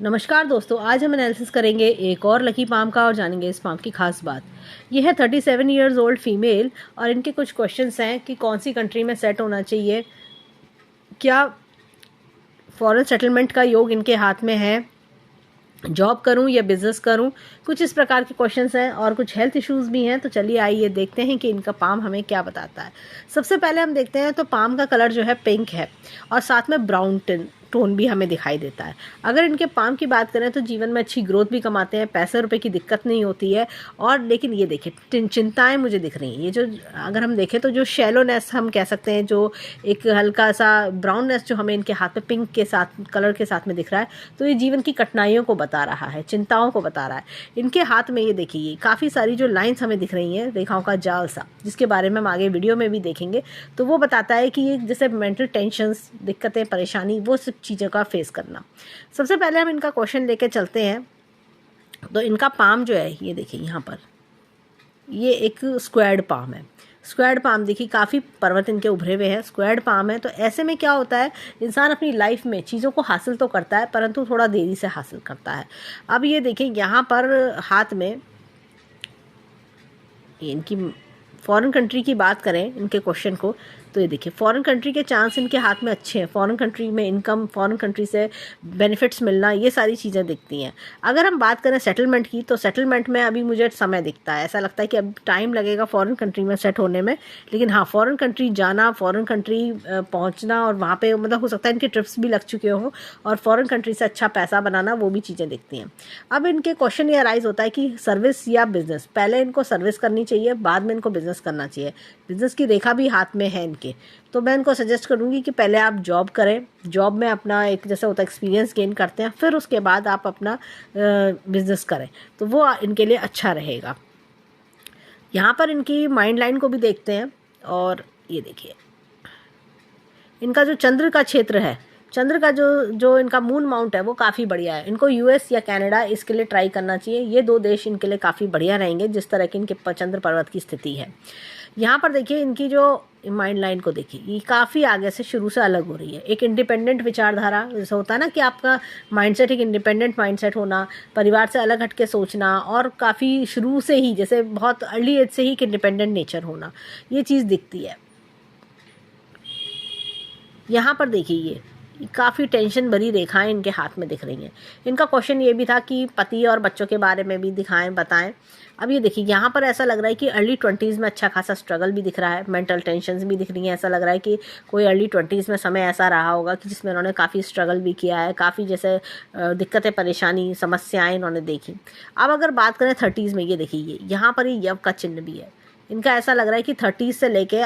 नमस्कार दोस्तों, आज हम एनालिसिस करेंगे एक और लकी पाम का और जानेंगे इस पाम की खास बात। ये है 37 ईयर्स ओल्ड फीमेल और इनके कुछ क्वेश्चंस हैं कि कौन सी कंट्री में सेट होना चाहिए, क्या फॉरेन सेटलमेंट का योग इनके हाथ में है, जॉब करूं या बिजनेस करूं, कुछ इस प्रकार के क्वेश्चंस हैं और कुछ हेल्थ इश्यूज भी हैं। तो चलिए आइए देखते हैं कि इनका पाम हमें क्या बताता है। सबसे पहले हम देखते हैं तो पाम का कलर जो है पिंक है और साथ में ब्राउन टोन भी हमें दिखाई देता है। अगर इनके पाम की बात करें तो जीवन में अच्छी ग्रोथ भी कमाते हैं, पैसे रुपए की दिक्कत नहीं होती है। और लेकिन ये देखिए चिंताएं मुझे दिख रही हैं। ये जो अगर हम देखें तो जो शैलोनेस हम कह सकते हैं, जो एक हल्का सा ब्राउननेस जो हमें इनके हाथ में पिंक के साथ कलर के साथ में दिख रहा है, तो ये जीवन की कठिनाइयों को बता रहा है, चिंताओं को बता रहा है। इनके हाथ में ये देखिए काफ़ी सारी जो लाइंस हमें दिख रही हैं, रेखाओं का जाल सा, जिसके बारे में हम आगे वीडियो में भी देखेंगे। तो वो बताता है कि ये जैसे मेंटल टेंशन्स, दिक्कतें, परेशानी, वो सब चीज़ों का फेस करना। सबसे पहले हम इनका क्वेश्चन लेके चलते हैं। तो इनका पाम जो है ये देखिए, यहाँ पर ये एक स्क्वायर्ड पाम है। स्क्वायर्ड पाम देखिए काफ़ी पर्वत इनके उभरे हुए हैं, स्क्वायर्ड पाम है। तो ऐसे में क्या होता है, इंसान अपनी लाइफ में चीज़ों को हासिल तो करता है परंतु थोड़ा देरी से हासिल करता है। अब ये देखिए यहाँ पर हाथ में इनकी फॉरेन कंट्री की बात करें इनके क्वेश्चन को, तो ये देखिए फॉरेन कंट्री के चांस इनके हाथ में अच्छे हैं। फॉरेन कंट्री में इनकम, फॉरेन कंट्री से बेनिफिट्स मिलना, ये सारी चीज़ें दिखती हैं। अगर हम बात करें सेटलमेंट की, तो सेटलमेंट में अभी मुझे समय दिखता है, ऐसा लगता है कि अब टाइम लगेगा फॉरेन कंट्री में सेट होने में। लेकिन हाँ, फॉरेन कंट्री जाना, फॉरेन कंट्री पहुँचना और वहाँ पर मतलब हो सकता है इनके ट्रिप्स भी लग चुके हों और फॉरेन कंट्री से अच्छा पैसा बनाना, वो भी चीज़ें दिखती हैं। अब इनके क्वेश्चन ये अराइज होता है कि सर्विस या बिजनेस। पहले इनको सर्विस करनी चाहिए, बाद में इनको बिजनेस करना चाहिए। बिजनेस की रेखा भी हाथ में है इनके। तो मैं इनको सजेस्ट करूंगी कि पहले आप जॉब करें, जॉब में अपना एक जैसे होता है एक्सपीरियंस गेन करते हैं, फिर उसके बाद आप अपना बिजनेस करें, तो वो इनके लिए अच्छा रहेगा। यहाँ पर इनकी माइंड लाइन को भी देखते हैं और ये देखिए इनका जो चंद्र का क्षेत्र है, चंद्र का जो इनका मून माउंट है वो काफ़ी बढ़िया है। इनको यूएस या कनाडा इसके लिए ट्राई करना चाहिए। ये दो देश इनके लिए काफ़ी बढ़िया रहेंगे जिस तरह की इनके चंद्र पर्वत की स्थिति है। यहाँ पर देखिए इनकी जो माइंड लाइन को देखिए, ये काफ़ी आगे से शुरू से अलग हो रही है। एक इंडिपेंडेंट विचारधारा, जैसे होता है ना कि आपका माइंडसेट एक इंडिपेंडेंट माइंडसेट होना, परिवार से अलग हट के सोचना और काफ़ी शुरू से ही जैसे बहुत अर्ली एज से ही एक इंडिपेंडेंट नेचर होना, ये चीज़ दिखती है। यहाँ पर देखिए ये काफ़ी टेंशन भरी रेखाएं इनके हाथ में दिख रही हैं। इनका क्वेश्चन ये भी था कि पति और बच्चों के बारे में भी दिखाएं, बताएं। अब ये देखिए यहाँ पर ऐसा लग रहा है कि अर्ली 20s में अच्छा खासा स्ट्रगल भी दिख रहा है, मेंटल टेंशन्स भी दिख रही हैं। ऐसा लग रहा है कि कोई अर्ली 20s में समय ऐसा रहा होगा कि जिसमें उन्होंने काफ़ी स्ट्रगल भी किया है, काफ़ी जैसे दिक्कतें, परेशानी, समस्याएँ इन्होंने देखी। अब अगर बात करें 30s में, ये देखिए यहाँ पर ही यव का चिन्ह भी है। इनका ऐसा लग रहा है कि 30s से लेके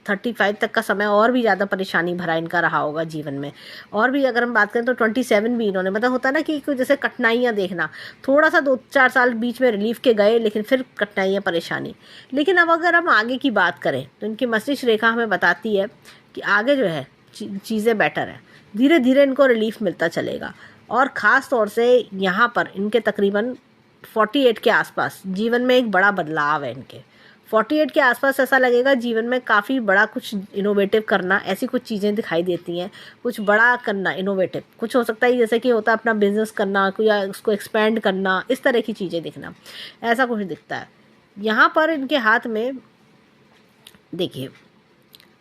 35 तक का समय और भी ज़्यादा परेशानी भरा इनका रहा होगा जीवन में। और भी अगर हम बात करें तो 27 भी इन्होंने, मतलब होता है ना कि जैसे कठिनाइयाँ देखना, थोड़ा सा 2-4 साल बीच में रिलीफ के गए लेकिन फिर कठिनाइयाँ, परेशानी। लेकिन अब अगर हम आगे की बात करें तो इनकी मस्तिष्क रेखा हमें बताती है कि आगे जो है चीज़ें बेटर है, धीरे धीरे इनको रिलीफ मिलता चलेगा। और ख़ास तौर से यहाँ पर इनके तकरीबन 48 के आसपास जीवन में एक बड़ा बदलाव है इनके। 48 के आसपास ऐसा लगेगा जीवन में काफ़ी बड़ा कुछ इनोवेटिव करना, ऐसी कुछ चीज़ें दिखाई देती हैं। कुछ बड़ा करना, इनोवेटिव कुछ हो सकता है, जैसे कि होता है अपना बिजनेस करना या उसको एक्सपेंड करना, इस तरह की चीज़ें दिखना, ऐसा कुछ दिखता है। यहाँ पर इनके हाथ में देखिए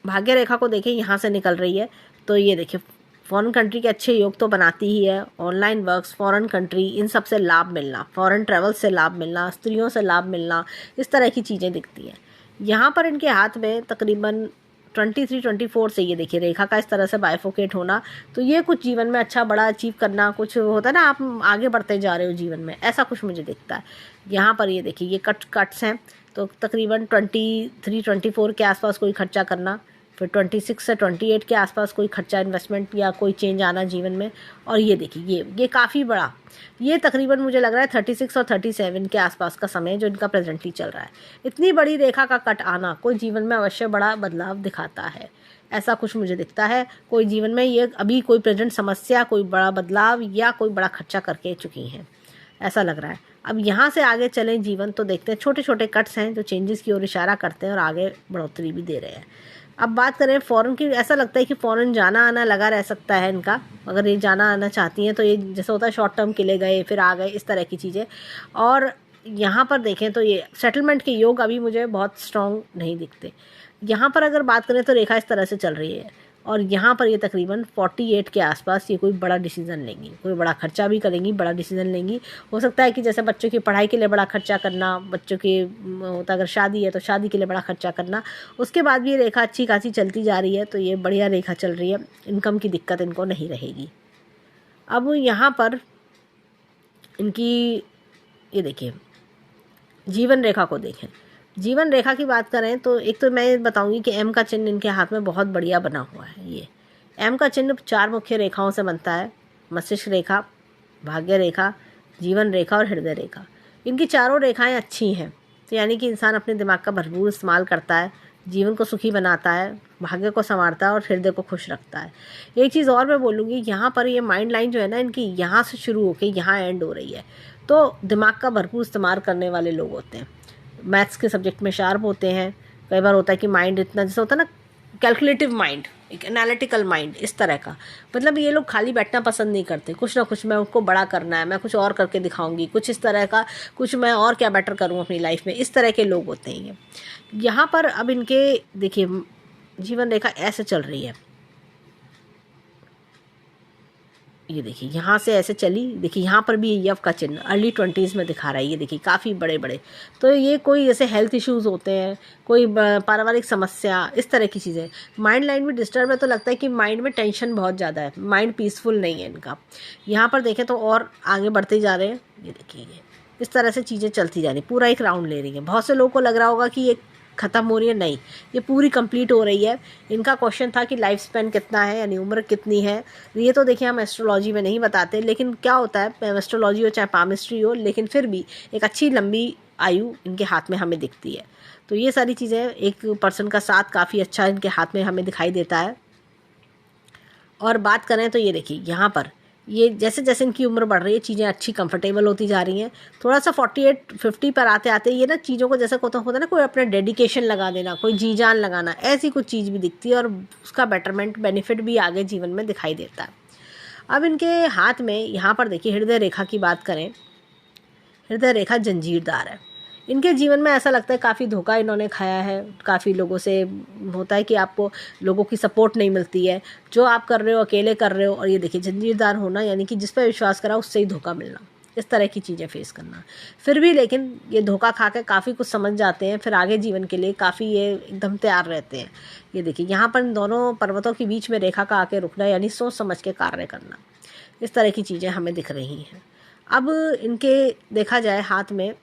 भाग्य रेखा को देखिए यहाँ से निकल रही है। तो ये देखिए फॉरेन कंट्री के अच्छे योग तो बनाती ही है। ऑनलाइन वर्क्स, फॉरेन कंट्री, इन सब से लाभ मिलना, फॉरेन ट्रैवल से लाभ मिलना, स्त्रियों से लाभ मिलना, इस तरह की चीज़ें दिखती हैं। यहाँ पर इनके हाथ में तकरीबन 23-24 से ये देखिए रेखा का इस तरह से बाइफोकेट होना, तो ये कुछ जीवन में अच्छा बड़ा अचीव करना, कुछ होता है ना, आप आगे बढ़ते जा रहे हो जीवन में, ऐसा कुछ मुझे दिखता है। यहाँ पर ये देखिए ये कट्स हैं, तो तकरीबन 23-24 के आसपास कोई खर्चा करना, फिर 26 से 28 के आसपास कोई खर्चा, इन्वेस्टमेंट या कोई चेंज आना जीवन में। और ये देखिए ये काफ़ी बड़ा, ये तकरीबन मुझे लग रहा है 36 और 37 के आसपास का समय जो इनका प्रेजेंटली चल रहा है। इतनी बड़ी रेखा का कट आना कोई जीवन में अवश्य बड़ा बदलाव दिखाता है, ऐसा कुछ मुझे दिखता है। कोई जीवन में ये अभी कोई प्रेजेंट समस्या, कोई बड़ा बदलाव या कोई बड़ा खर्चा करके चुकी हैं, ऐसा लग रहा है। अब यहाँ से आगे चलें जीवन, तो देखते हैं छोटे छोटे कट्स हैं जो चेंजेस की ओर इशारा करते हैं और आगे बढ़ोतरी भी दे रहे हैं। अब बात करें फ़ॉरेन की, ऐसा लगता है कि फ़ॉरेन जाना आना लगा रह सकता है इनका, अगर ये जाना आना चाहती हैं तो ये जैसे होता है शॉर्ट टर्म के लिए गए फिर आ गए, इस तरह की चीज़ें। और यहाँ पर देखें तो ये सेटलमेंट के योग अभी मुझे बहुत स्ट्रॉन्ग नहीं दिखते। यहाँ पर अगर बात करें तो रेखा इस तरह से चल रही है, और यहाँ पर ये तकरीबन 48 के आसपास ये कोई बड़ा डिसीज़न लेंगी, कोई बड़ा खर्चा भी करेंगी, बड़ा डिसीज़न लेंगी। हो सकता है कि जैसे बच्चों की पढ़ाई के लिए बड़ा खर्चा करना, बच्चों की होता अगर शादी है तो शादी के लिए बड़ा खर्चा करना। उसके बाद भी ये रेखा अच्छी खासी चलती जा रही है, तो ये बढ़िया रेखा चल रही है, इनकम की दिक्कत इनको नहीं रहेगी। अब यहाँ पर इनकी ये देखिए जीवन रेखा को देखें। जीवन रेखा की बात करें तो एक तो मैं बताऊंगी कि एम का चिन्ह इनके हाथ में बहुत बढ़िया बना हुआ है। ये एम का चिन्ह 4 मुख्य रेखाओं से बनता है, मस्तिष्क रेखा, भाग्य रेखा, जीवन रेखा और हृदय रेखा। इनकी चारों रेखाएं अच्छी हैं, तो यानी कि इंसान अपने दिमाग का भरपूर इस्तेमाल करता है, जीवन को सुखी बनाता है, भाग्य को संवारता है और हृदय को खुश रखता है। एक चीज़ और मैं बोलूँगी, यहाँ पर ये माइंड लाइन जो है ना इनकी, यहाँ से शुरू होकर यहाँ एंड हो रही है, तो दिमाग का भरपूर इस्तेमाल करने वाले लोग होते हैं, मैथ्स के सब्जेक्ट में शार्प होते हैं। कई बार होता है कि माइंड इतना जैसे होता है ना कैलकुलेटिव माइंड, एक एनालिटिकल माइंड, इस तरह का। मतलब ये लोग खाली बैठना पसंद नहीं करते, कुछ ना कुछ मैं उनको बड़ा करना है, मैं कुछ और करके दिखाऊंगी, कुछ इस तरह का, कुछ मैं और क्या बेटर करूँ अपनी लाइफ में, इस तरह के लोग होते हैं ये। यहाँ पर अब इनके देखिए जीवन रेखा ऐसे चल रही है, ये देखिए यहाँ से ऐसे चली, देखिए यहाँ पर भी यव का चिन्ह अर्ली 20s में दिखा रहा है, ये देखिए काफ़ी बड़े बड़े। तो ये कोई जैसे हेल्थ इश्यूज़ होते हैं, कोई पारिवारिक समस्या, इस तरह की चीज़ें। माइंड लाइन भी डिस्टर्ब है, तो लगता है कि माइंड में टेंशन बहुत ज़्यादा है, माइंड पीसफुल नहीं है इनका। यहाँ पर देखें तो और आगे बढ़ते जा रहे हैं, ये देखिए ये इस तरह से चीज़ें चलती जा रही, पूरा एक राउंड ले रही है। बहुत से लोगों को लग रहा होगा कि ये ख़त्म हो रही है, नहीं, ये पूरी कंप्लीट हो रही है। इनका क्वेश्चन था कि लाइफ स्पैन कितना है, यानी उम्र कितनी है। ये तो देखिए हम एस्ट्रोलॉजी में नहीं बताते, लेकिन क्या होता है, एस्ट्रोलॉजी हो चाहे पामिस्ट्री हो, लेकिन फिर भी एक अच्छी लंबी आयु इनके हाथ में हमें दिखती है। तो ये सारी चीज़ें, एक पर्सन का साथ काफ़ी अच्छा इनके हाथ में हमें दिखाई देता है। और बात करें तो ये देखिए यहाँ पर ये जैसे जैसे इनकी उम्र बढ़ रही है, चीज़ें अच्छी कंफर्टेबल होती जा रही हैं। थोड़ा सा 48-50 पर आते आते ये ना चीज़ों को जैसे होता है ना, कोई अपना डेडिकेशन लगा देना, कोई जी जान लगाना, ऐसी कुछ चीज़ भी दिखती है, और उसका बेटरमेंट बेनिफिट भी आगे जीवन में दिखाई देता है। अब इनके हाथ में यहाँ पर देखिए हृदय रेखा की बात करें, हृदय रेखा जंजीरदार है। इनके जीवन में ऐसा लगता है काफ़ी धोखा इन्होंने खाया है, काफ़ी लोगों से होता है कि आपको लोगों की सपोर्ट नहीं मिलती है, जो आप कर रहे हो अकेले कर रहे हो। और ये देखिए जंजीरदार होना, यानी कि जिस पर विश्वास करा उससे ही धोखा मिलना, इस तरह की चीज़ें फेस करना। फिर भी लेकिन ये धोखा खा के काफ़ी कुछ समझ जाते हैं, फिर आगे जीवन के लिए काफ़ी ये एकदम तैयार रहते हैं। ये देखिए यहाँ पर इन दोनों पर्वतों के बीच में रेखा का आके रुकना, यानी सोच समझ के कार्य करना, इस तरह की चीज़ें हमें दिख रही हैं। अब इनके देखा जाए हाथ में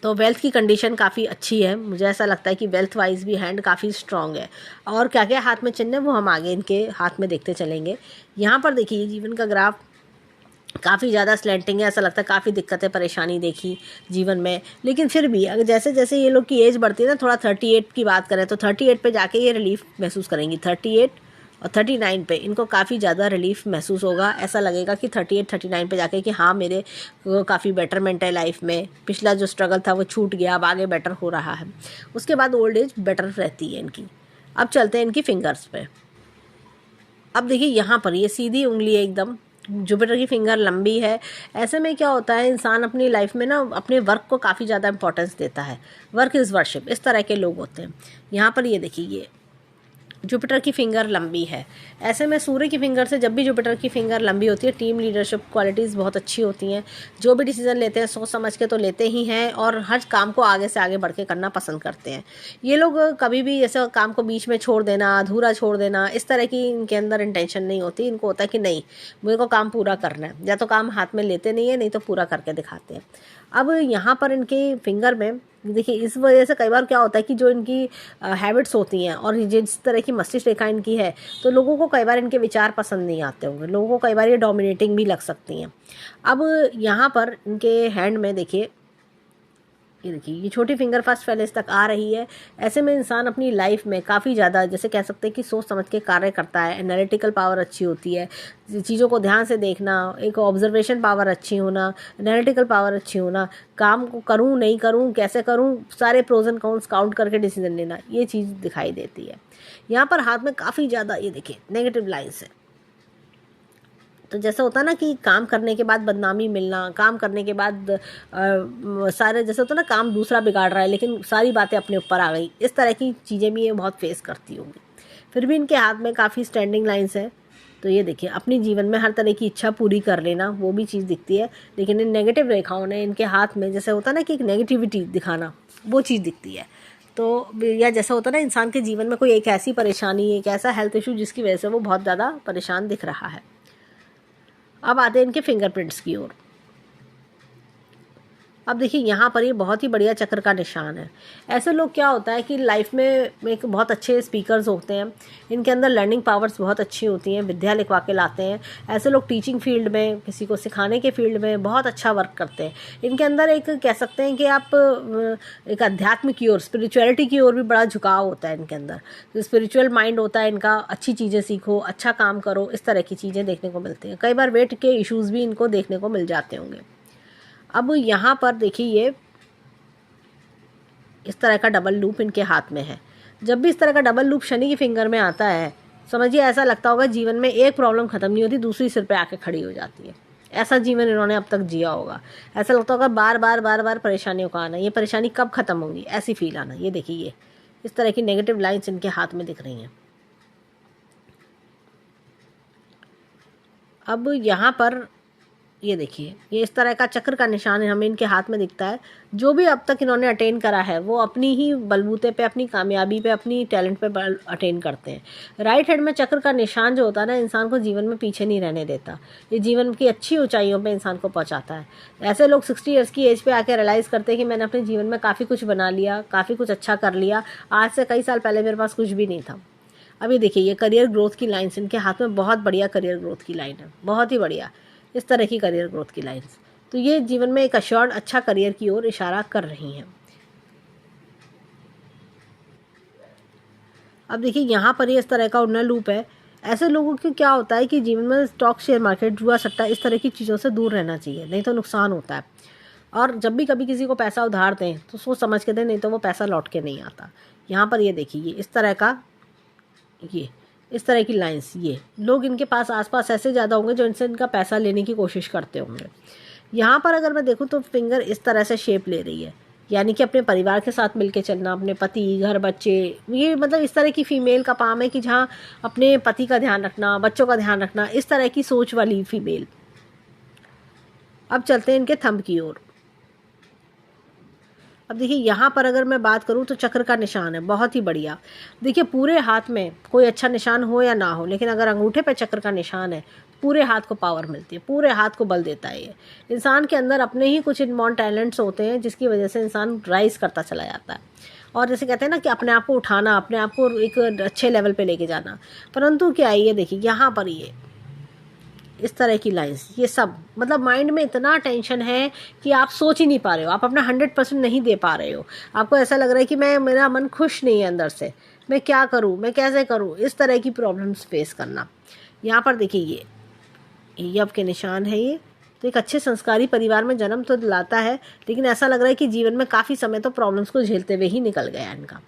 तो वेल्थ की कंडीशन काफ़ी अच्छी है, मुझे ऐसा लगता है कि वेल्थ वाइज भी हैंड काफ़ी स्ट्रॉन्ग है। और क्या क्या हाथ में चिन्ह है वो हम आगे इनके हाथ में देखते चलेंगे। यहाँ पर देखिए जीवन का ग्राफ काफ़ी ज़्यादा स्लैंटिंग है, ऐसा लगता है काफ़ी दिक्कतें परेशानी देखी जीवन में। लेकिन फिर भी अगर जैसे जैसे ये लोग की एज बढ़ती है ना, थोड़ा 38 की बात करें तो 38 पे जाके ये रिलीफ महसूस करेंगी। 38 और 39 पे इनको काफ़ी ज़्यादा रिलीफ महसूस होगा, ऐसा लगेगा कि 38-39 पे जाके कि हाँ मेरे काफ़ी बेटरमेंट है लाइफ में, पिछला जो स्ट्रगल था वो छूट गया, अब आगे बेटर हो रहा है। उसके बाद ओल्ड एज बेटर रहती है इनकी। अब चलते हैं इनकी फिंगर्स पे। अब देखिए यहाँ पर ये सीधी उंगली है एकदम, जुपिटर की फिंगर लंबी है। ऐसे में क्या होता है, इंसान अपनी लाइफ में ना अपने वर्क को काफ़ी ज़्यादा इंपॉर्टेंस देता है, वर्क इज़ वर्शिप, इस तरह के लोग होते हैं। यहाँ पर ये देखिए ये जुपिटर की फिंगर लंबी है। ऐसे में सूर्य की फिंगर से जब भी जुपिटर की फिंगर लंबी होती है, टीम लीडरशिप क्वालिटीज़ बहुत अच्छी होती हैं। जो भी डिसीजन लेते हैं सोच समझ के तो लेते ही हैं, और हर काम को आगे से आगे बढ़ के करना पसंद करते हैं। ये लोग कभी भी ऐसे काम को बीच में छोड़ देना, अधूरा छोड़ देना, इस तरह की इनके अंदर इंटेंशन नहीं होती। इनको होता है कि नहीं, मुझे को काम पूरा करना है, या तो काम हाथ में लेते नहीं है, नहीं तो पूरा करके दिखाते हैं। अब यहाँ पर इनके फिंगर में देखिए इस वजह से कई बार क्या होता है कि जो इनकी हैबिट्स होती हैं और जिस तरह की मस्तिष्क रेखा इनकी है, तो लोगों को कई बार इनके विचार पसंद नहीं आते होंगे, लोगों को कई बार ये डोमिनेटिंग भी लग सकती हैं। अब यहाँ पर इनके हैंड में देखिए ये देखिए ये छोटी फिंगर फर्स्ट फेलिस तक आ रही है। ऐसे में इंसान अपनी लाइफ में काफ़ी ज़्यादा जैसे कह सकते हैं कि सोच समझ के कार्य करता है, एनालिटिकल पावर अच्छी होती है, चीज़ों को ध्यान से देखना, एक ऑब्जर्वेशन पावर अच्छी होना, एनालिटिकल पावर अच्छी होना, काम को करूँ नहीं करूँ कैसे करूँ, सारे प्रोज एंड कॉन्स काउंट करके डिसीजन लेना, ये चीज़ दिखाई देती है। यहाँ पर हाथ में काफ़ी ज़्यादा ये देखिए नेगेटिव लाइन्स है। तो जैसे होता है ना कि काम करने के बाद बदनामी मिलना, काम करने के बाद सारे जैसे होता है ना काम दूसरा बिगाड़ रहा है लेकिन सारी बातें अपने ऊपर आ गई, इस तरह की चीज़ें भी ये बहुत फेस करती होंगी। फिर भी इनके हाथ में काफ़ी स्टैंडिंग लाइन्स है। तो ये देखिए अपनी जीवन में हर तरह की इच्छा पूरी कर लेना, वो भी चीज़ दिखती है। लेकिन इन नेगेटिव रेखाओं ने इनके हाथ में जैसे होता है ना कि एक नेगेटिविटी दिखाना, वो चीज़ दिखती है। तो या जैसा होता है ना इंसान के जीवन में कोई एक ऐसी परेशानी, एक ऐसा हेल्थ इशू जिसकी वजह से वो बहुत ज़्यादा परेशान दिख रहा है। अब आते हैं इनके फिंगरप्रिंट्स की ओर। अब देखिए यहाँ पर ये बहुत ही बढ़िया चक्र का निशान है। ऐसे लोग क्या होता है कि लाइफ में एक बहुत अच्छे स्पीकर्स होते हैं, इनके अंदर लर्निंग पावर्स बहुत अच्छी होती हैं, विद्या लिखवा के लाते हैं। ऐसे लोग टीचिंग फील्ड में, किसी को सिखाने के फील्ड में बहुत अच्छा वर्क करते हैं। इनके अंदर एक कह सकते हैं कि आप एक अध्यात्म की ओर, स्पिरिचुअलिटी की ओर भी बड़ा झुकाव होता है इनके अंदर। तो स्पिरिचुअल माइंड होता है इनका, अच्छी चीज़ें सीखो, अच्छा काम करो, इस तरह की चीज़ें देखने को मिलती हैं। कई बार वेट के इश्यूज़ भी इनको देखने को मिल जाते होंगे। अब यहाँ पर देखिए ये इस तरह का डबल लूप इनके हाथ में है। जब भी इस तरह का डबल लूप शनि की फिंगर में आता है, समझिए ऐसा लगता होगा जीवन में एक प्रॉब्लम खत्म नहीं होती, दूसरी सिर पे आके खड़ी हो जाती है। ऐसा जीवन इन्होंने अब तक जिया होगा। ऐसा लगता होगा बार बार परेशानियों का आना, ये परेशानी कब खत्म होगी, ऐसी फील आना। ये देखिए ये इस तरह की नेगेटिव लाइन्स इनके हाथ में दिख रही हैं। अब यहाँ पर ये देखिए ये इस तरह का चक्र का निशान हमें इनके हाथ में दिखता है। जो भी अब तक इन्होंने अटेन करा है वो अपनी ही बलबूते पे, अपनी कामयाबी पे, अपनी टैलेंट पे अटेन करते हैं। राइट हैंड में चक्र का निशान जो होता है ना, इंसान को जीवन में पीछे नहीं रहने देता, ये जीवन की अच्छी ऊंचाइयों पे इंसान को पहुंचाता है। ऐसे लोग 60 ईयर्स की एज पे आके रियलाइज़ करते हैं कि मैंने अपने जीवन में काफ़ी कुछ बना लिया, काफ़ी कुछ अच्छा कर लिया, आज से कई साल पहले मेरे पास कुछ भी नहीं था। अभी देखिए ये करियर ग्रोथ की लाइन्स इनके हाथ में, बहुत बढ़िया करियर ग्रोथ की लाइन है, बहुत ही बढ़िया इस तरह की करियर ग्रोथ की लाइन्स। तो ये जीवन में एक अश्योर्ड अच्छा करियर की ओर इशारा कर रही हैं। अब देखिए यहाँ पर ये इस तरह का उन्नत लूप है। ऐसे लोगों को क्या होता है कि जीवन में स्टॉक, शेयर मार्केट, जुआ सट्टा, इस तरह की चीज़ों से दूर रहना चाहिए, नहीं तो नुकसान होता है। और जब भी कभी किसी को पैसा उधार दें तो सोच समझ के दें, नहीं तो वो पैसा लौट के नहीं आता। यहाँ पर ये देखिए ये इस तरह का, ये इस तरह की लाइंस, ये लोग इनके पास आसपास ऐसे ज़्यादा होंगे जो इनसे इनका पैसा लेने की कोशिश करते होंगे। यहाँ पर अगर मैं देखूँ तो फिंगर इस तरह से शेप ले रही है, यानी कि अपने परिवार के साथ मिलके चलना, अपने पति, घर, बच्चे, ये मतलब इस तरह की फीमेल का काम है कि जहाँ अपने पति का ध्यान रखना, बच्चों का ध्यान रखना, इस तरह की सोच वाली फीमेल। अब चलते हैं इनके थंब की ओर। अब देखिए यहाँ पर अगर मैं बात करूँ तो चक्र का निशान है, बहुत ही बढ़िया। देखिए पूरे हाथ में कोई अच्छा निशान हो या ना हो, लेकिन अगर अंगूठे पे चक्र का निशान है, पूरे हाथ को पावर मिलती है, पूरे हाथ को बल देता है। ये इंसान के अंदर अपने ही कुछ इनबॉर्न टैलेंट्स होते हैं जिसकी वजह से इंसान राइज करता चला जाता है। और जैसे कहते हैं ना कि अपने आप को उठाना, अपने आप को एक अच्छे लेवल पे लेके जाना। परंतु क्या है, ये देखिए यहाँ पर ये इस तरह की लाइंस, ये सब मतलब माइंड में इतना टेंशन है कि आप सोच ही नहीं पा रहे हो, आप अपना 100% नहीं दे पा रहे हो। आपको ऐसा लग रहा है कि मेरा मन खुश नहीं है अंदर से, मैं क्या करूं, मैं कैसे करूं, इस तरह की प्रॉब्लम्स फेस करना। यहाँ पर देखिए ये यव के निशान है। ये तो एक अच्छे संस्कारी परिवार में जन्म तो दिलाता है, लेकिन ऐसा लग रहा है कि जीवन में काफ़ी समय तो प्रॉब्लम्स को झेलते हुए ही निकल गया इनका।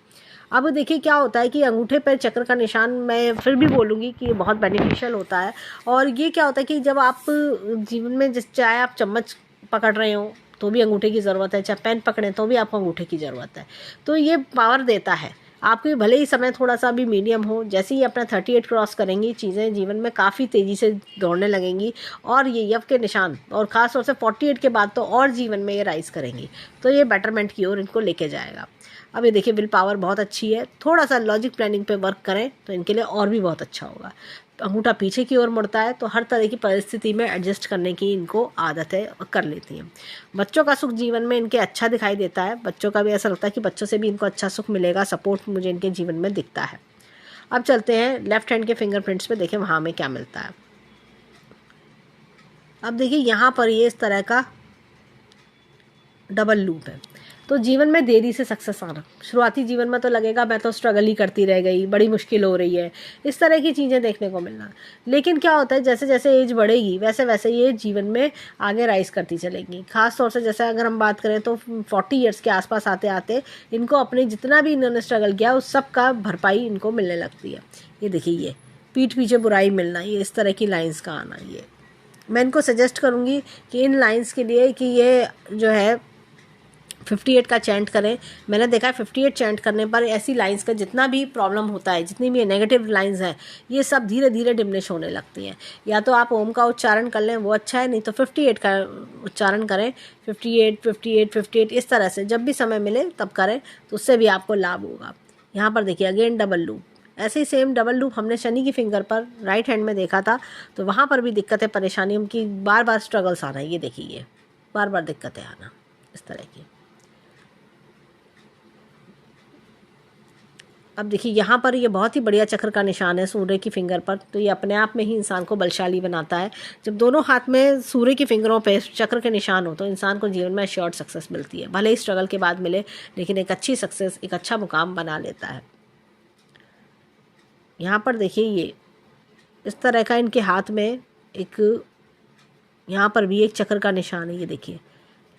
अब देखिए क्या होता है कि अंगूठे पर चक्र का निशान, मैं फिर भी बोलूँगी कि ये बहुत बेनिफिशियल होता है। और ये क्या होता है कि जब आप जीवन में चाहे आप चम्मच पकड़ रहे हो तो भी अंगूठे की ज़रूरत है, चाहे पेन पकड़ें तो भी आपको अंगूठे की ज़रूरत है। तो ये पावर देता है आपको, भले ही समय थोड़ा सा भी मीडियम हो। जैसे ही अपना 38 क्रॉस करेंगी, चीज़ें जीवन में काफ़ी तेज़ी से दौड़ने लगेंगी। और ये यव के निशान, और ख़ास तौर से 48 के बाद तो और जीवन में ये राइज करेंगी, तो ये बेटरमेंट की ओर इनको लेके जाएगा। अब ये देखिए विल पावर बहुत अच्छी है, थोड़ा सा लॉजिक प्लानिंग पे वर्क करें तो इनके लिए और भी बहुत अच्छा होगा। अंगूठा पीछे की ओर मुड़ता है तो हर तरह की परिस्थिति में एडजस्ट करने की इनको आदत है और कर लेती हैं। बच्चों का सुख जीवन में इनके अच्छा दिखाई देता है, बच्चों का भी ऐसा लगता है कि बच्चों से भी इनको अच्छा सुख मिलेगा, सपोर्ट मुझे इनके जीवन में दिखता है। अब चलते हैं लेफ्ट हैंड के फिंगरप्रिंट्स पे, देखें वहाँ में क्या मिलता है। अब देखिए यहाँ पर ये इस तरह का डबल लूप है। तो जीवन में देरी से सक्सेस आना, शुरुआती जीवन में तो लगेगा मैं तो स्ट्रगल ही करती रह गई, बड़ी मुश्किल हो रही है, इस तरह की चीज़ें देखने को मिलना। लेकिन क्या होता है, जैसे जैसे एज बढ़ेगी वैसे वैसे ये जीवन में आगे राइज करती चलेगी। खास तौर से जैसे अगर हम बात करें तो 40 ईयर्स के आसपास आते आते इनको अपने जितना भी इन्होंने स्ट्रगल किया उस सब का भरपाई इनको मिलने लगती है। ये देखिए, ये पीठ पीछे बुराई मिलना, ये इस तरह की लाइंस का आना, ये मैं इनको सजेस्ट करूँगी कि इन लाइंस के लिए कि ये जो है 58 का चैंट करें। मैंने देखा है 58 चैंट करने पर ऐसी लाइंस का जितना भी प्रॉब्लम होता है, जितनी भी नेगेटिव लाइंस हैं, ये सब धीरे धीरे डिमिनिश होने लगती हैं। या तो आप ओम का उच्चारण कर लें, वो अच्छा है, नहीं तो 58 का उच्चारण करें। 58 58 58 इस तरह से जब भी समय मिले तब करें, तो उससे भी आपको लाभ होगा। यहाँ पर देखिए अगेन डबल लूप, ऐसे ही सेम डबल लूप हमने शनि की फिंगर पर राइट हैंड में देखा था, तो वहाँ पर भी दिक्कतें परेशानियों की बार बार स्ट्रगल्स आना, ये देखिए, ये बार बार दिक्कतें आना इस तरह की। अब देखिए यहाँ पर ये बहुत ही बढ़िया चक्र का निशान है सूर्य की फिंगर पर, तो ये अपने आप में ही इंसान को बलशाली बनाता है। जब दोनों हाथ में सूर्य की फिंगरों पे चक्र के निशान हो तो इंसान को जीवन में श्योर सक्सेस मिलती है, भले ही स्ट्रगल के बाद मिले, लेकिन एक अच्छी सक्सेस, एक अच्छा मुकाम बना लेता है। यहाँ पर देखिए ये इस तरह का इनके हाथ में एक, यहाँ पर भी एक चक्र का निशान है, ये देखिए।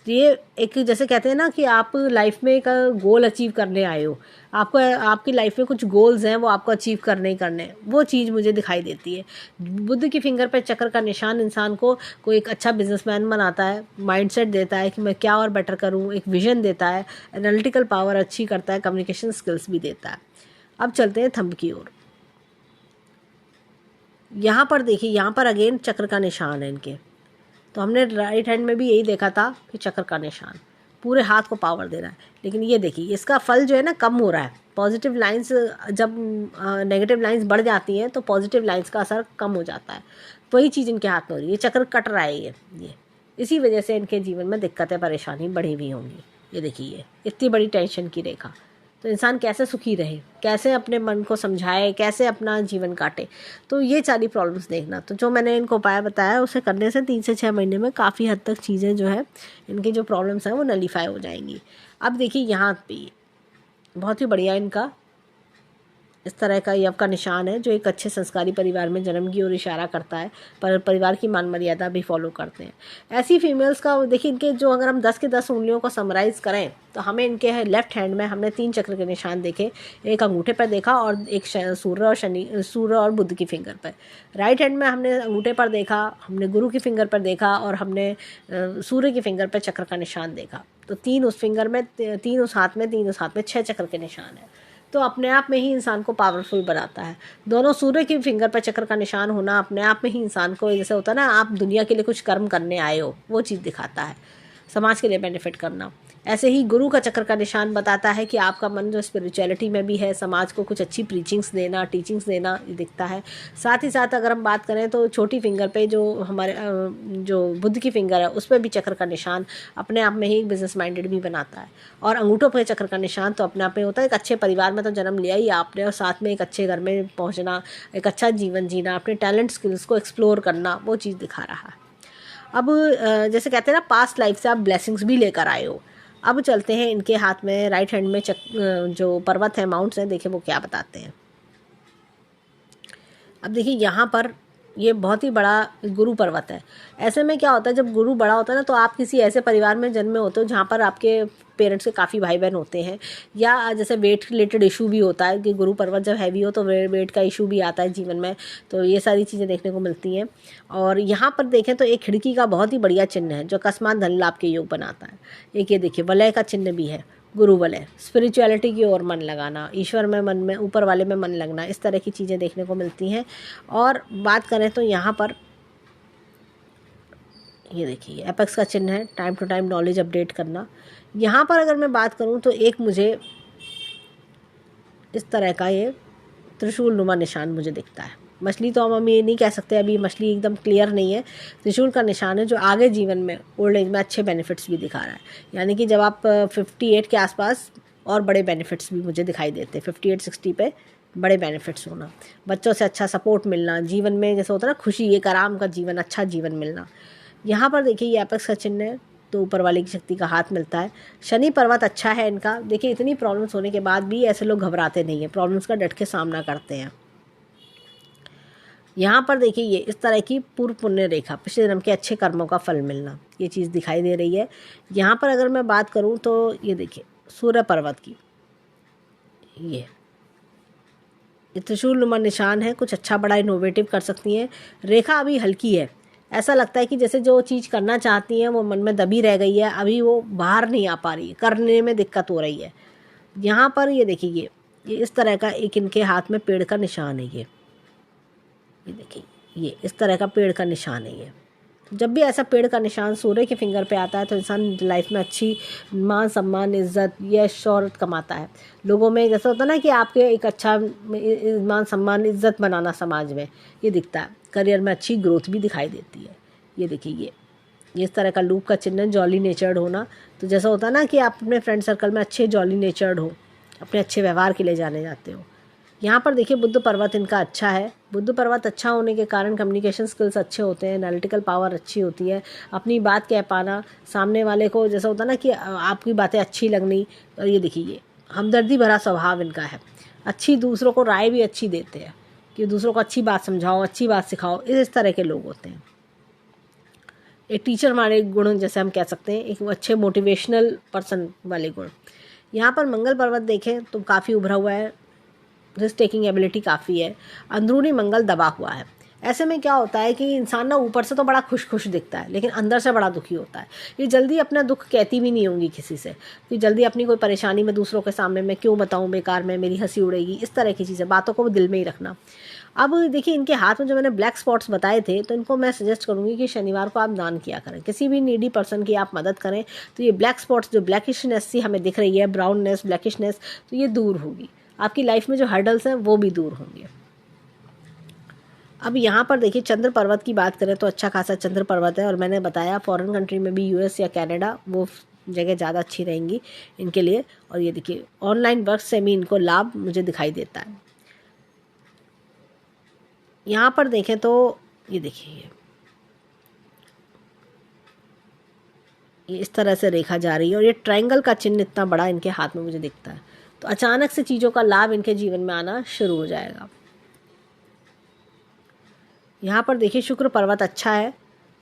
तो ये एक जैसे कहते हैं ना कि आप लाइफ में एक गोल अचीव करने आए हो, आपको आपकी लाइफ में कुछ गोल्स हैं वो आपको अचीव करने ही करने, वो चीज़ मुझे दिखाई देती है। बुद्ध की फिंगर पे चक्र का निशान इंसान को एक अच्छा बिजनेसमैन बनाता है, माइंडसेट देता है कि मैं क्या और बेटर करूं, एक विजन देता है, एनालिटिकल पावर अच्छी करता है, कम्युनिकेशन स्किल्स भी देता है। अब चलते हैं थंब की ओर। यहाँ पर देखिए, यहाँ पर अगेन चक्र का निशान है इनके, तो हमने राइट हैंड में भी यही देखा था कि चक्र का निशान पूरे हाथ को पावर दे रहा है। लेकिन ये देखिए इसका फल जो है ना कम हो रहा है। पॉजिटिव लाइंस, जब नेगेटिव लाइंस बढ़ जाती हैं तो पॉजिटिव लाइंस का असर कम हो जाता है। वही चीज़ इनके हाथ में हो रही है, ये चक्र कट रहा है ये इसी वजह से इनके जीवन में दिक्कतें परेशानी बढ़ी हुई होंगी। ये देखिए ये इतनी बड़ी टेंशन की रेखा, तो इंसान कैसे सुखी रहे, कैसे अपने मन को समझाए, कैसे अपना जीवन काटे, तो ये सारी प्रॉब्लम्स देखना। तो जो मैंने इनको उपाय बताया उसे करने से 3 से 6 महीने में काफ़ी हद तक चीज़ें जो है इनकी जो प्रॉब्लम्स हैं वो नलीफाई हो जाएंगी। अब देखिए यहाँ पे बहुत ही बढ़िया इनका इस तरह का यव का निशान है, जो एक अच्छे संस्कारी परिवार में जन्म की ओर इशारा करता है, पर परिवार की मान मर्यादा भी फॉलो करते हैं। ऐसी फीमेल्स का देखिए इनके जो अगर हम 10 के 10 उंगलियों को समराइज़ करें तो हमें इनके लेफ्ट हैंड में हमने 3 चक्र के निशान देखे, एक अंगूठे पर देखा और एक सूर्य और बुध की फिंगर पर। राइट हैंड में हमने अंगूठे पर देखा, हमने गुरु की फिंगर पर देखा और हमने सूर्य की फिंगर पर चक्र का निशान देखा। तो 3 उस फिंगर में, 3 उस हाथ में, 3 उस हाथ में 6 चक्र के निशान है, तो अपने आप में ही इंसान को पावरफुल बनाता है। दोनों सूर्य की फिंगर पर चक्र का निशान होना अपने आप में ही इंसान को, जैसे होता है ना आप दुनिया के लिए कुछ कर्म करने आए हो, वो चीज़ दिखाता है, समाज के लिए बेनिफिट करना। ऐसे ही गुरु का चक्र का निशान बताता है कि आपका मन जो स्पिरिचुअलिटी में भी है, समाज को कुछ अच्छी प्रीचिंग्स देना, टीचिंग्स देना दिखता है। साथ ही साथ अगर हम बात करें तो छोटी फिंगर पे जो हमारे जो बुध की फिंगर है उस पर भी चक्र का निशान अपने आप में ही बिजनेस माइंडेड भी बनाता है। और अंगूठों पर चक्र का निशान तो अपने आप में होता है, एक अच्छे परिवार में तो जन्म लिया ही आपने, और साथ में एक अच्छे घर में पहुँचना, एक अच्छा जीवन जीना, अपने टैलेंट स्किल्स को एक्सप्लोर करना, वो चीज़ दिखा रहा है। अब जैसे कहते हैं ना पास्ट लाइफ से आप ब्लेसिंग्स भी लेकर आए हो। अब चलते हैं इनके हाथ में राइट हैंड में जो पर्वत है, माउंट्स हैं, देखिए वो क्या बताते हैं। अब देखिए यहाँ पर ये बहुत ही बड़ा गुरु पर्वत है। ऐसे में क्या होता है, जब गुरु बड़ा होता है ना, तो आप किसी ऐसे परिवार में जन्मे होते हो जहाँ पर आपके पेरेंट्स के काफ़ी भाई बहन होते हैं, या जैसे वेट रिलेटेड इशू भी होता है कि गुरु पर्वत जब हैवी हो तो वेट का इशू भी आता है जीवन में, तो ये सारी चीज़ें देखने को मिलती हैं। और यहाँ पर देखें तो एक खिड़की का बहुत ही बढ़िया चिन्ह है जो अकस्मात धन लाभ के योग बनाता है। एक ये देखिए वलय का चिन्ह भी है, गुरु वलय, स्पिरिचुअलिटी की ओर मन लगाना, ईश्वर में मन में, ऊपर वाले में मन लगना, इस तरह की चीज़ें देखने को मिलती हैं। और बात करें तो यहाँ पर ये देखिए एपेक्स का चिन्ह है, time to time knowledge update करना। यहाँ पर अगर मैं बात करूँ तो एक मुझे इस तरह का ये त्रिशूल नुमा निशान मुझे दिखता है। मछली तो हम ये नहीं कह सकते, अभी मछली एकदम क्लियर नहीं है, त्रिशूल का निशान है जो आगे जीवन में ओल्ड एज में अच्छे बेनिफिट्स भी दिखा रहा है। यानी कि जब आप 58 के आसपास और बड़े बेनिफिट्स भी मुझे दिखाई देते हैं, 58-60 पे बड़े बेनिफिट्स होना, बच्चों से अच्छा सपोर्ट मिलना, जीवन में जैसे होता है ना खुशी, एक आराम का जीवन, अच्छा जीवन मिलना। यहाँ पर देखिए ये एपेक्स का चिन्ह है, तो ऊपर वाले की शक्ति का हाथ मिलता है। शनि पर्वत अच्छा है इनका। देखिए इतनी प्रॉब्लम्स होने के बाद भी ऐसे लोग घबराते नहीं हैं, प्रॉब्लम्स का डट के सामना करते हैं। यहाँ पर देखिए ये इस तरह की पूर्व पुण्य रेखा, पिछले जन्म के अच्छे कर्मों का फल मिलना, ये चीज़ दिखाई दे रही है। यहाँ पर अगर मैं बात करूँ तो ये देखिए सूर्य पर्वत की ये त्रिशूल नुमा निशान है, कुछ अच्छा बड़ा इनोवेटिव कर सकती हैं। रेखा अभी हल्की है, ऐसा लगता है कि जैसे जो चीज़ करना चाहती हैं वो मन में दबी रह गई है, अभी वो बाहर नहीं आ पा रही है, करने में दिक्कत हो रही है। यहाँ पर ये देखिए ये इस तरह का एक इनके हाथ में पेड़ का निशान है। ये देखिए ये इस तरह का पेड़ का निशान है। ये जब भी ऐसा पेड़ का निशान सूर्य के फिंगर पे आता है तो इंसान लाइफ में अच्छी मान सम्मान इज्जत यश शोहरत कमाता है। लोगों में जैसा होता है ना कि आपके एक अच्छा मान सम्मान इज्जत बनाना समाज में, ये दिखता है। करियर में अच्छी ग्रोथ भी दिखाई देती है। ये देखिए ये इस तरह का लूप का चिन्ह, जॉली नेचर्ड होना। तो जैसा होता है ना कि आप अपने फ्रेंड सर्कल में अच्छे जॉली नेचर्ड हो, अपने अच्छे व्यवहार के लिए जाने जाते हो। यहाँ पर देखिए बुद्ध पर्वत इनका अच्छा है। बुद्ध पर्वत अच्छा होने के कारण कम्युनिकेशन स्किल्स अच्छे होते हैं, एनालिटिकल पावर अच्छी होती है, अपनी बात कह पाना, सामने वाले को जैसा होता है ना कि आपकी बातें अच्छी लगनी। और ये देखिए ये हमदर्दी भरा स्वभाव इनका है, अच्छी दूसरों को राय भी अच्छी देते हैं कि दूसरों को अच्छी बात समझाओ, अच्छी बात सिखाओ, इस तरह के लोग होते हैं। एक टीचर वाले गुण जैसे हम कह सकते हैं, एक अच्छे मोटिवेशनल पर्सन वाले गुण। यहाँ पर मंगल पर्वत देखें तो काफ़ी उभरा हुआ है, रिस्क टेकिंग एबिलिटी काफ़ी है, अंदरूनी मंगल दबा हुआ है। ऐसे में क्या होता है कि इंसान ना ऊपर से तो बड़ा खुश दिखता है लेकिन अंदर से बड़ा दुखी होता है। ये जल्दी अपना दुख कहती भी नहीं होंगी किसी से, कि जल्दी अपनी कोई परेशानी में दूसरों के सामने मैं क्यों बताऊं, बेकार में मेरी हंसी उड़ेगी, इस तरह की चीज़ें, बातों को दिल में ही रखना। अब देखिए इनके हाथ में जो मैंने ब्लैक स्पॉट्स बताए थे तो इनको मैं सजेस्ट करूँगी कि शनिवार को आप दान किया करें, किसी भी नीडी पर्सन की आप मदद करें तो ये ब्लैक स्पॉट्स जो ब्लैकिशनेस सी हमें दिख रही है, ब्राउननेस ब्लैकिशनेस, तो ये दूर होगी। आपकी लाइफ में जो हर्डल्स हैं वो भी दूर होंगे। अब यहाँ पर देखिए चंद्र पर्वत की बात करें तो अच्छा खासा चंद्र पर्वत है, और मैंने बताया फॉरेन कंट्री में भी यूएस या कनाडा वो जगह ज़्यादा अच्छी रहेंगी इनके लिए। और ये देखिए ऑनलाइन वर्क से भी इनको लाभ मुझे दिखाई देता है। यहाँ पर देखें तो ये देखिए ये इस तरह से रेखा जा रही है, और ये ट्रायंगल का चिन्ह इतना बड़ा इनके हाथ में मुझे दिखता है। तो अचानक से चीज़ों का लाभ इनके जीवन में आना शुरू हो जाएगा। यहाँ पर देखिए शुक्र पर्वत अच्छा है,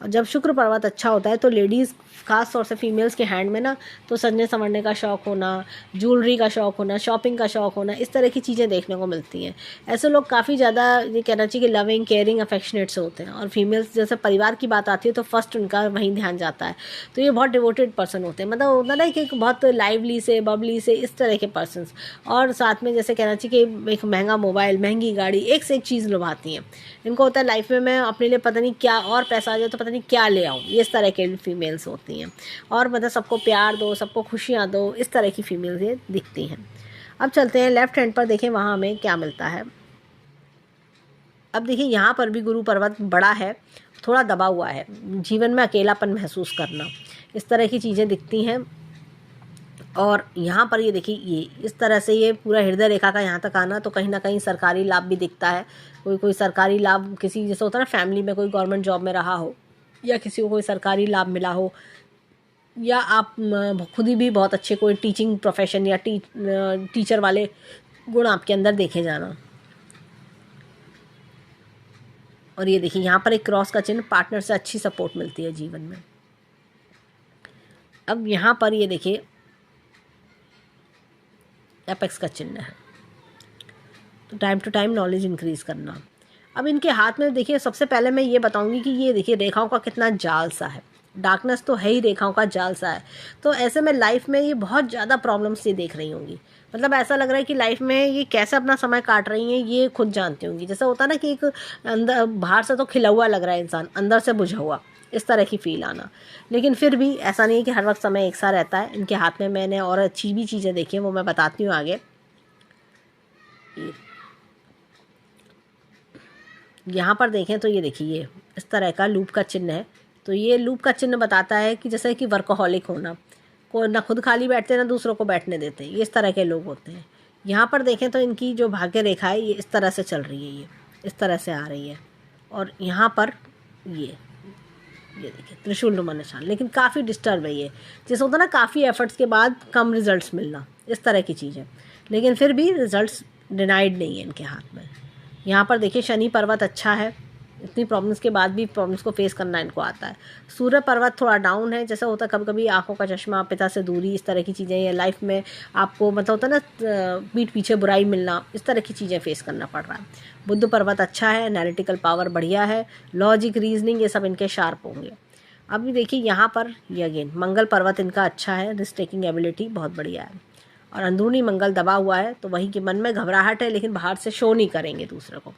और जब शुक्र पर्वत अच्छा होता है तो लेडीज़ खास तौर से फीमेल्स के हैंड में ना तो सजने संवरने का शौक़ होना, ज्वेलरी का शौक़ होना, शॉपिंग का शौक़ होना, इस तरह की चीज़ें देखने को मिलती हैं। ऐसे लोग काफ़ी ज़्यादा ये कहना चाहिए कि लविंग केयरिंग अफेक्शनेट्स होते हैं, और फीमेल्स जैसे परिवार की बात आती है तो फर्स्ट उनका वहीं ध्यान जाता है। तो ये बहुत डिवोटेड पर्सन होते हैं, मतलब होता ना कि एक बहुत लाइवली से बबली से इस तरह के पर्सनस। और साथ में जैसे कहना चाहिए कि एक महंगा मोबाइल, महंगी गाड़ी, एक से एक चीज़ लुभाती हैं। इनको होता है लाइफ में मैं अपने लिए पता नहीं क्या और पैसा आ जाए तो पता नहीं क्या ले आऊँ, इस तरह के फीमेल्स होती हैं। और मतलब सबको प्यार दो, सबको खुशियाँ दो, इस तरह की फीमेल्स ये दिखती हैं। अब चलते हैं लेफ्ट हैंड पर, देखें वहाँ हमें क्या मिलता है। अब देखिए यहाँ पर भी गुरु पर्वत बड़ा है, थोड़ा दबा हुआ है, जीवन में अकेलापन महसूस करना, इस तरह की चीज़ें दिखती हैं। और यहाँ पर ये देखिए ये इस तरह से ये पूरा हृदय रेखा का यहाँ तक आना, तो कहीं ना कहीं सरकारी लाभ भी दिखता है। कोई सरकारी लाभ, किसी जैसे होता है ना फैमिली में कोई गवर्नमेंट जॉब में रहा हो, या किसी को कोई सरकारी लाभ मिला हो, या आप खुद ही भी बहुत अच्छे कोई टीचिंग प्रोफेशन या टीचर वाले गुण आपके अंदर देखे जाना। और ये देखिए यहाँ पर एक क्रॉस का चिन्ह, पार्टनर से अच्छी सपोर्ट मिलती है जीवन में। अब यहाँ पर ये देखिए एपेक्स का चिन्ह है, तो time to time knowledge increase करना। अब इनके हाथ में देखिए सबसे पहले मैं ये बताऊंगी कि ये देखिए रेखाओं का कितना जाल सा है, डार्कनेस तो है ही, रेखाओं का जाल सा है। तो ऐसे में लाइफ में ये बहुत ज़्यादा प्रॉब्लम्स ये देख रही होंगी, मतलब ऐसा लग रहा है कि लाइफ में ये कैसे अपना समय काट रही हैं ये खुद जानती होंगी। जैसे होता है ना कि एक अंदर बाहर से तो खिला हुआ लग रहा है इंसान, अंदर से बुझा हुआ, इस तरह की फील आना। लेकिन फिर भी ऐसा नहीं है कि हर वक्त समय एक सा रहता है। इनके हाथ में मैंने और अच्छी भी चीज़ें देखी हैं, वो मैं बताती हूँ आगे। यहाँ पर देखें तो ये देखिए इस तरह का लूप का चिन्ह है। तो ये लूप का चिन्ह बताता है कि जैसे कि वर्कोहॉलिक होना, को ना खुद खाली बैठते ना दूसरों को बैठने देते, ये इस तरह के लोग होते हैं। यहाँ पर देखें तो इनकी जो भाग्य रेखा है ये इस तरह से चल रही है, ये इस तरह से आ रही है। और यहाँ पर ये ये देखिए त्रिशूल नुमा निशान, लेकिन काफ़ी डिस्टर्ब है ये, जैसे होता है ना काफ़ी एफर्ट्स के बाद कम रिजल्ट्स मिलना, इस तरह की चीज़ है। लेकिन फिर भी रिजल्ट्स डिनाइड नहीं है इनके हाथ में। यहाँ पर देखिए शनि पर्वत अच्छा है, इतनी प्रॉब्लम्स के बाद भी प्रॉब्लम्स को फेस करना इनको आता है। सूर्य पर्वत थोड़ा डाउन है, जैसा होता है कभी कभी आंखों का चश्मा, पिता से दूरी, इस तरह की चीज़ें, या लाइफ में आपको मतलब होता है ना पीठ पीछे बुराई मिलना, इस तरह की चीज़ें फेस करना पड़ रहा है। बुध पर्वत अच्छा है, एनालिटिकल पावर बढ़िया है, लॉजिक रीजनिंग ये सब इनके शार्प होंगे। अभी देखिए यहाँ पर ये अगेन मंगल पर्वत इनका अच्छा है, रिस्क टेकिंग एबिलिटी बहुत बढ़िया है, और अंदरूनी मंगल दबा हुआ है, तो वही के मन में घबराहट है, लेकिन बाहर से शो नहीं करेंगे दूसरे को।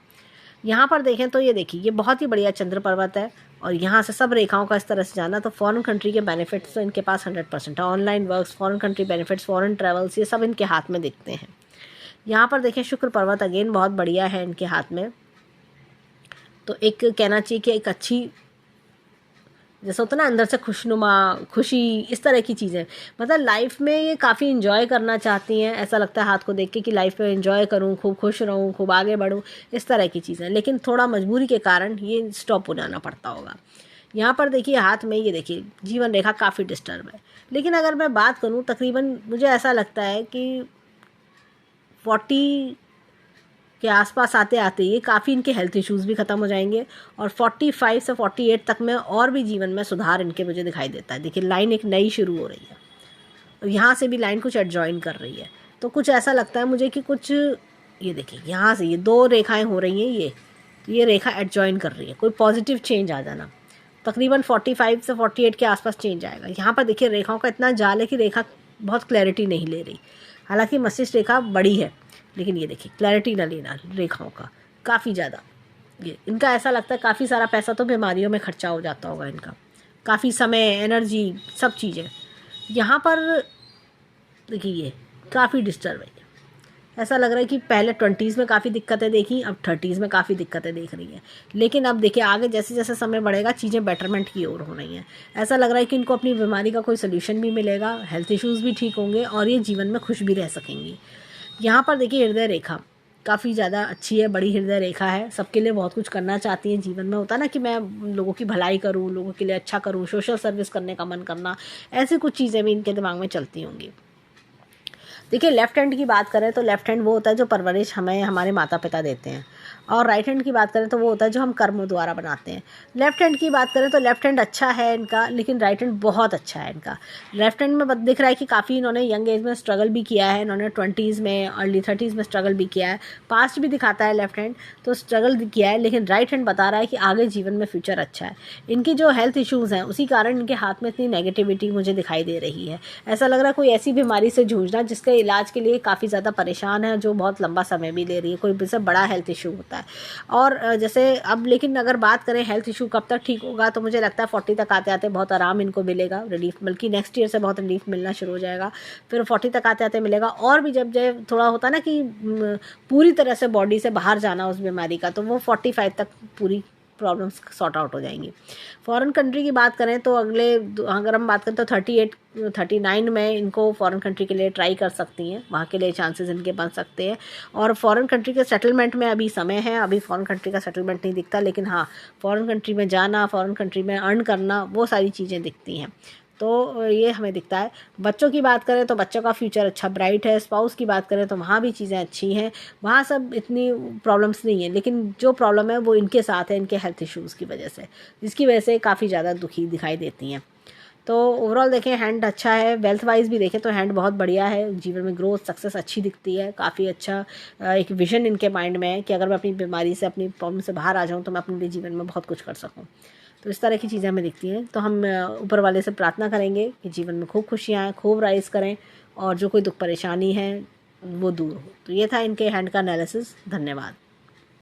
यहाँ पर देखें तो ये देखिए ये बहुत ही बढ़िया चंद्र पर्वत है, और यहाँ से सब रेखाओं का इस तरह से जाना, तो फॉरेन कंट्री के बेनिफिट्स तो इनके पास 100% है। Online works, foreign country benefits, foreign travels, ये सब इनके हाथ में दिखते हैं। यहाँ पर देखें शुक्र पर्वत अगेन बहुत बढ़िया है इनके हाथ में, तो एक कहना चाहिए कि एक अच्छी जैसा होता है ना अंदर से खुशनुमा, खुशी, इस तरह की चीज़ें, मतलब लाइफ में ये काफ़ी इन्जॉय करना चाहती हैं, ऐसा लगता है हाथ को देख के कि लाइफ में इन्जॉय करूँ, खूब खुश रहूँ, खूब आगे बढ़ूँ, इस तरह की चीज़ें, लेकिन थोड़ा मजबूरी के कारण ये स्टॉप हो जाना पड़ता होगा। यहाँ पर देखिए हाथ में ये देखिए जीवन रेखा काफ़ी डिस्टर्ब है, लेकिन अगर मैं बात करूँ तकरीबन मुझे ऐसा लगता है कि 40 के आसपास आते आते ये काफ़ी इनके हेल्थ इश्यूज़ भी ख़त्म हो जाएंगे, और 45 से 48 तक में और भी जीवन में सुधार इनके मुझे दिखाई देता है। देखिए लाइन एक नई शुरू हो रही है, और यहाँ से भी लाइन कुछ एडजॉइन कर रही है, तो कुछ ऐसा लगता है मुझे कि कुछ ये देखिए यहाँ से ये 2 रेखाएं हो रही हैं, ये रेखा एडजॉइन कर रही है, कोई पॉजिटिव चेंज आ जाना, तकरीबन 45 से 48 के आसपास चेंज आएगा। यहाँ पर देखिए रेखाओं का इतना जाल है कि रेखा बहुत क्लैरिटी नहीं ले रही, हालांकि मस्तिष्क रेखा बड़ी है, लेकिन ये देखिए क्लैरिटी ना लेना रेखाओं का काफ़ी ज़्यादा, ये इनका ऐसा लगता है काफ़ी सारा पैसा तो बीमारियों में खर्चा हो जाता होगा इनका, काफ़ी समय, एनर्जी, सब चीज़ें। यहाँ पर देखिए ये काफ़ी डिस्टर्ब है, ऐसा लग रहा है कि पहले 20s में काफ़ी दिक्कतें देखी, अब 30s में काफ़ी दिक्कतें देख रही हैं, लेकिन अब देखिए आगे जैसे जैसे समय बढ़ेगा चीज़ें बेटरमेंट की ओर हो रही हैं। ऐसा लग रहा है कि इनको अपनी बीमारी का कोई सोल्यूशन भी मिलेगा, हेल्थ इश्यूज़ भी ठीक होंगे, और ये जीवन में खुश भी रह सकेंगी। यहाँ पर देखिए हृदय रेखा काफ़ी ज़्यादा अच्छी है, बड़ी हृदय रेखा है, सबके लिए बहुत कुछ करना चाहती हैं जीवन में, होता है ना कि मैं लोगों की भलाई करूँ, लोगों के लिए अच्छा करूँ, सोशल सर्विस करने का मन करना, ऐसी कुछ चीज़ें भी इनके दिमाग में चलती होंगी। देखिए लेफ्ट हैंड की बात करें तो लेफ्ट हैंड वो होता है जो परवरिश हमें हमारे माता पिता देते हैं, और राइट हैंड की बात करें तो वो होता है जो हम कर्म द्वारा बनाते हैं। लेफ्ट हैंड की बात करें तो लेफ्ट हैंड अच्छा है इनका, लेकिन राइट हैंड बहुत अच्छा है इनका। लेफ्ट हैंड में दिख रहा है कि काफ़ी इन्होंने यंग एज में स्ट्रगल भी किया है, इन्होंने 20s में, अर्ली 30s में स्ट्रगल भी किया है, पास्ट भी दिखाता है लेफ्ट हैंड, तो स्ट्रगल किया है, लेकिन राइट हैंड बता रहा है कि आगे जीवन में फ्यूचर अच्छा है। इनकी जो हेल्थ इश्यूज़ हैं उसी कारण इनके हाथ में इतनी नेगेटिविटी मुझे दिखाई दे रही है। ऐसा लग रहा है कोई ऐसी बीमारी से जूझना जिसके इलाज के लिए काफ़ी ज़्यादा परेशान है, जो बहुत लंबा समय भी ले रही है, कोई से बड़ा हेल्थ इशू होता है। और जैसे अब लेकिन अगर बात करें हेल्थ इशू कब तक ठीक होगा, तो मुझे लगता है 40 तक आते आते बहुत आराम इनको मिलेगा, रिलीफ, बल्कि नेक्स्ट ईयर से बहुत रिलीफ मिलना शुरू हो जाएगा, फिर 40 तक आते आते मिलेगा, और भी जब जब थोड़ा होता है ना कि पूरी तरह से बॉडी से बाहर जाना उस बीमारी का, तो वो 45 तक पूरी प्रॉब्लम्स सॉर्ट आउट हो जाएंगी। फॉरेन कंट्री की बात करें तो अगर हम बात करें तो 38 39 में इनको फॉरेन कंट्री के लिए ट्राई कर सकती हैं, वहाँ के लिए चांसेस इनके बन सकते हैं। और फॉरेन कंट्री के सेटलमेंट में अभी समय है, अभी फॉरेन कंट्री का सेटलमेंट नहीं दिखता, लेकिन हाँ फॉरेन कंट्री में जाना, फॉरेन कंट्री में अर्न करना, वो सारी चीज़ें दिखती हैं, तो ये हमें दिखता है। बच्चों की बात करें तो बच्चों का फ्यूचर अच्छा ब्राइट है। स्पाउस की बात करें तो वहाँ भी चीज़ें अच्छी हैं, वहाँ सब इतनी प्रॉब्लम्स नहीं है, लेकिन जो प्रॉब्लम है वो इनके साथ है, इनके हेल्थ इश्यूज़ की वजह से, जिसकी वजह से काफ़ी ज़्यादा दुखी दिखाई देती हैं। तो ओवरऑल देखें हैंड अच्छा है, वेल्थ वाइज भी देखें तो हैंड बहुत बढ़िया है, जीवन में ग्रोथ, सक्सेस अच्छी दिखती है, काफ़ी अच्छा एक विजन इनके माइंड में है कि अगर मैं अपनी बीमारी से, अपनी प्रॉब्लम से बाहर आ जाऊँ तो मैं अपने लिए जीवन में बहुत कुछ कर सकूँ। तो इस तरह की चीज़ें हमें दिखती हैं। तो हम ऊपर वाले से प्रार्थना करेंगे कि जीवन में खूब खुशियाँ आएँ, खूब राइज करें, और जो कोई दुख परेशानी है वो दूर हो। तो ये था इनके हैंड का एनालिसिस। धन्यवाद।